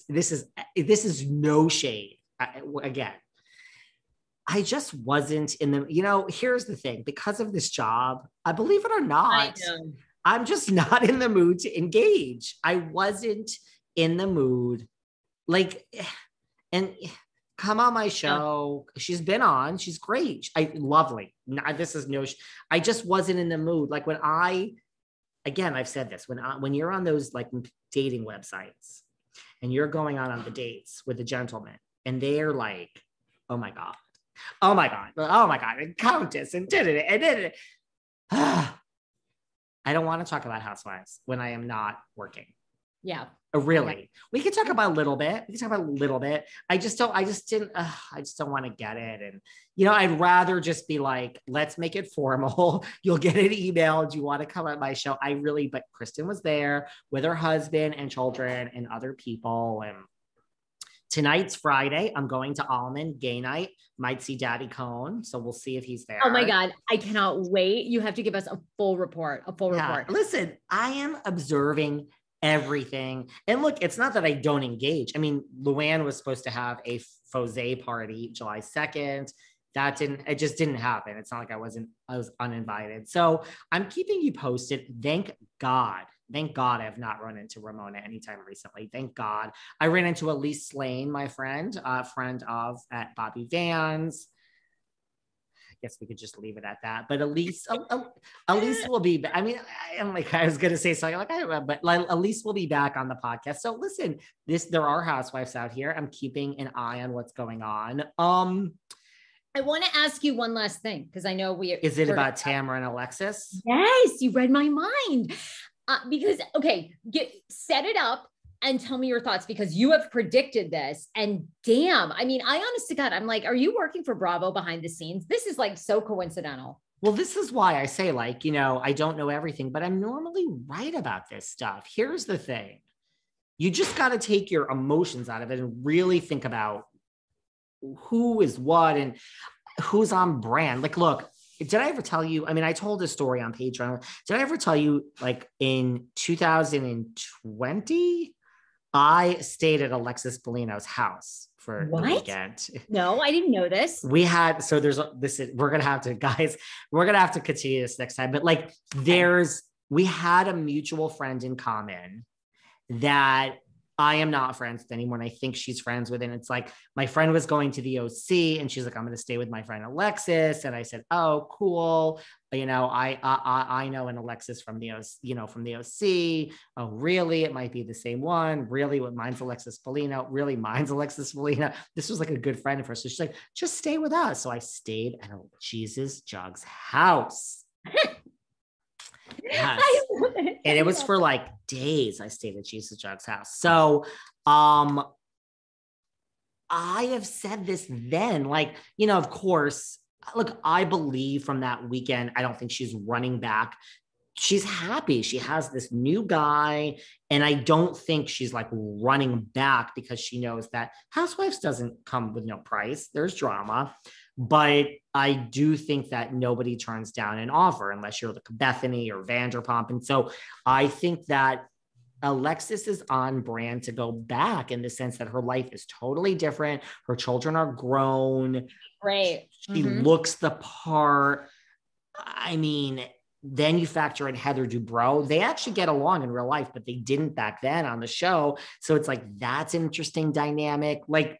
is no shade. Again, I just wasn't in the, here's the thing, because of this job, I believe it or not, I'm just not in the mood to engage. I wasn't in the mood. Like, and come on my show. She's been on. She's great. Lovely. This is no, I just wasn't in the mood. Like again, I've said this, when you're on those like dating websites and you're going on the dates with a gentleman and they're like, oh my God, and Countess and did it. I don't want to talk about Housewives when I am not working. Yeah. Really. Yeah. We can talk about a little bit. I just don't want to get it. And, I'd rather just be like, let's make it formal. You'll get an email. Do you want to come on my show? But Kristen was there with her husband and children and other people. And tonight's Friday. I'm going to Almond Gay Night. Might see Daddy Cone. So we'll see if he's there. Oh my God. I cannot wait. You have to give us a full report. Listen, I am observing everything. And look, it's not that I don't engage. I mean, Luann was supposed to have a faux party July 2nd. It just didn't happen. It's not like I was uninvited. So I'm keeping you posted. Thank God I have not run into Ramona anytime recently. Thank God. I ran into Elise Slane, my friend at Bobby Vans. I guess we could just leave it at that. But Elise will be, I mean, I was going to say something but Elise will be back on the podcast. So listen, there are housewives out here. I'm keeping an eye on what's going on. I want to ask you one last thing, because I know is it about Tamra and Alexis? Yes, you read my mind. Because, okay, set it up and tell me your thoughts, because you have predicted this. And damn, I mean, I honest to God, I'm like, are you working for Bravo behind the scenes? This is like so coincidental. Well, this is why I say, like, I don't know everything, but I'm normally right about this stuff. Here's the thing. You just got to take your emotions out of it and really think about who is what and who's on brand. Like, look, did I ever tell you, I mean, I told this story on Patreon. Did I ever tell you, like, in 2020, I stayed at Alexis Bellino's house for the weekend. No, I didn't know this. We're going to have to continue this next time. But like, we had a mutual friend in common that I am not friends with anyone I think she's friends with. And it's like, my friend was going to the OC and she's like, I'm going to stay with my friend Alexis. And I said, oh, cool. I know an Alexis from the OC. Oh, really? It might be the same one. Really? What, mine's Alexis Bellino? Really? Mine's Alexis Bellino. This was like a good friend of hers. So she's like, just stay with us. So I stayed at Jesus Jug's house. Yes. And it was for like days. I stayed at Jesus Jug's house. So I have said this then, like, of course, look, I believe from that weekend, I don't think she's running back. She's happy. She has this new guy. And I don't think she's like running back, because she knows that Housewives doesn't come with no price. There's drama. But I do think that nobody turns down an offer unless you're like Bethany or Vanderpump. And so I think that Alexis is on brand to go back, in the sense that her life is totally different. Her children are grown. Right. She looks the part. I mean, then you factor in Heather Dubrow. They actually get along in real life, but they didn't back then on the show. So it's like, that's an interesting dynamic. Like,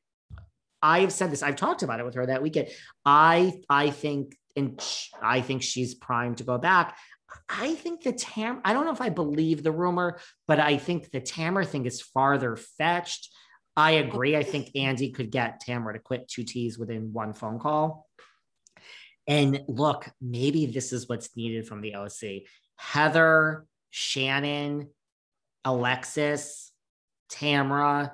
I've said this, I've talked about it with her that weekend. I think she's primed to go back. I think I don't know if I believe the rumor, but I think the Tamra thing is farther fetched. I agree. I think Andy could get Tamra to quit 2Ts within one phone call. And look, maybe this is what's needed from the OC. Heather, Shannon, Alexis, Tamra,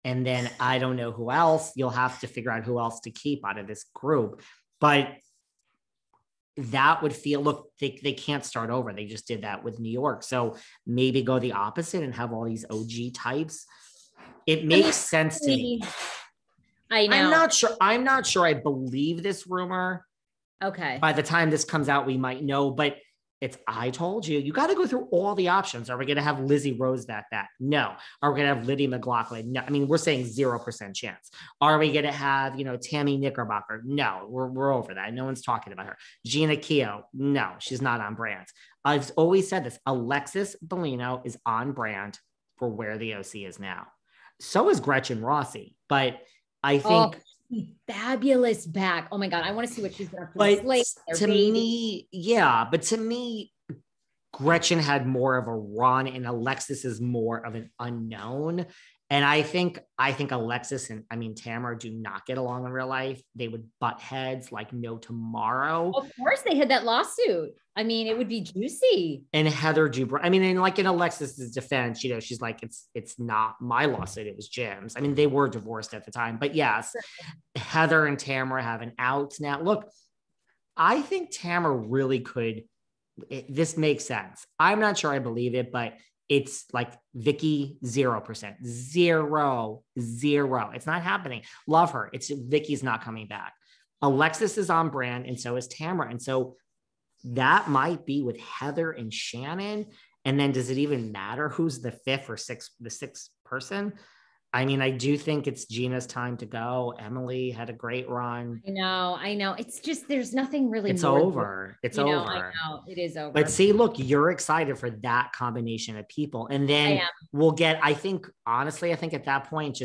and then I don't know who else. You'll have to figure out who else to keep out of this group. But that would feel, look, they can't start over. They just did that with New York. So maybe go the opposite and have all these OG types. It makes sense to me. I know. I'm not sure I believe this rumor. Okay. By the time this comes out, we might know. But I told you, you got to go through all the options. Are we going to have Lizzie Rose back? No. Are we going to have Lydia McLaughlin? No. I mean, we're saying 0% chance. Are we going to have, Tammy Knickerbocker? No, we're over that. No one's talking about her. Gina Keogh? No, she's not on brand. I've always said this. Alexis Bellino is on brand for where the OC is now. So is Gretchen Rossi, but I think fabulous back. Oh my God. I want to see what she's going to do. But to me, Gretchen had more of a run and Alexis is more of an unknown. And I think Alexis and Tamra do not get along in real life. They would butt heads like no tomorrow. Of course they had that lawsuit. It would be juicy. And Heather Dubrow. In Alexis's defense, she's like, it's not my lawsuit. It was Jim's. They were divorced at the time, but yes, Heather and Tamra have an out now. Look, I think Tamra really could. This makes sense. I'm not sure I believe it, but it's like Vicky, 0%, 0. It's not happening. Love her. Vicky's not coming back. Alexis is on brand and so is Tamra. And so that might be with Heather and Shannon. And then does it even matter who's the fifth or sixth person? I do think it's Gina's time to go. Emily had a great run. I know. It's just, there's nothing really. It's over. It's over. I know it is over. But see, look, you're excited for that combination of people. And then we'll get, I think at that point,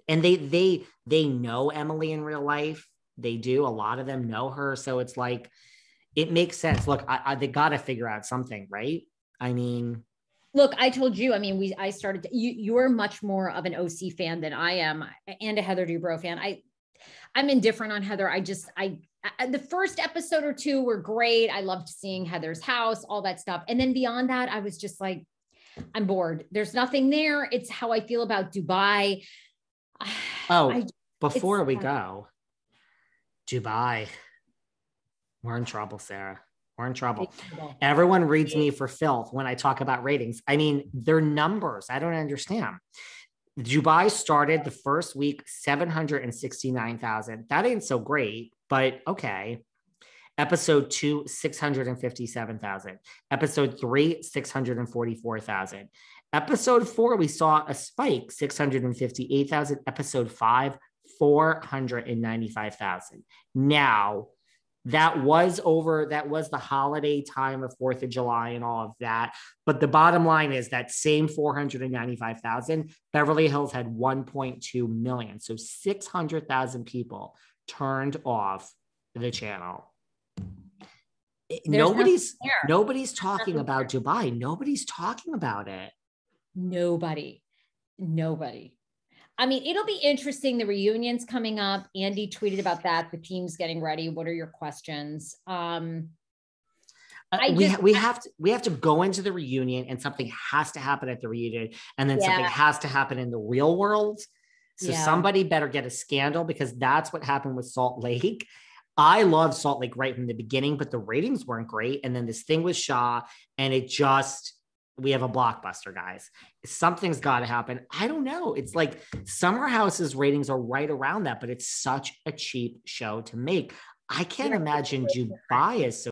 and they know Emily in real life. They do. A lot of them know her. So it's like, it makes sense. Look, they got to figure out something, right? Look, I told you, I started, you're much more of an OC fan than I am and a Heather Dubrow fan. I'm indifferent on Heather. The first episode or two were great. I loved seeing Heather's house, all that stuff. And then beyond that, I was just like, I'm bored. There's nothing there. It's how I feel about Dubai. Before we go, Dubai, we're in trouble, Sarah. We're in trouble. Everyone reads me for filth when I talk about ratings. Their numbers, I don't understand. Dubai started the first week, 769,000. That ain't so great, but okay. Episode 2, 657,000. Episode 3, 644,000. Episode 4, we saw a spike, 658,000. Episode 5, 495,000. Now, that was the holiday time of 4th of July and all of that. But the bottom line is that same 495,000, Beverly Hills had 1.2 million. So 600,000 people turned off the channel. Nobody's talking about Dubai. Nobody's talking about it. Nobody. It'll be interesting. The reunion's coming up. Andy tweeted about that. The team's getting ready. What are your questions? We have to go into the reunion and something has to happen at the reunion. And then something has to happen in the real world. So somebody better get a scandal because that's what happened with Salt Lake. I loved Salt Lake right from the beginning, but the ratings weren't great. And then this thing with Shah and we have a blockbuster, guys. Something's got to happen. I don't know. It's like Summer House's ratings are right around that, but it's such a cheap show to make. I can't imagine Dubai is so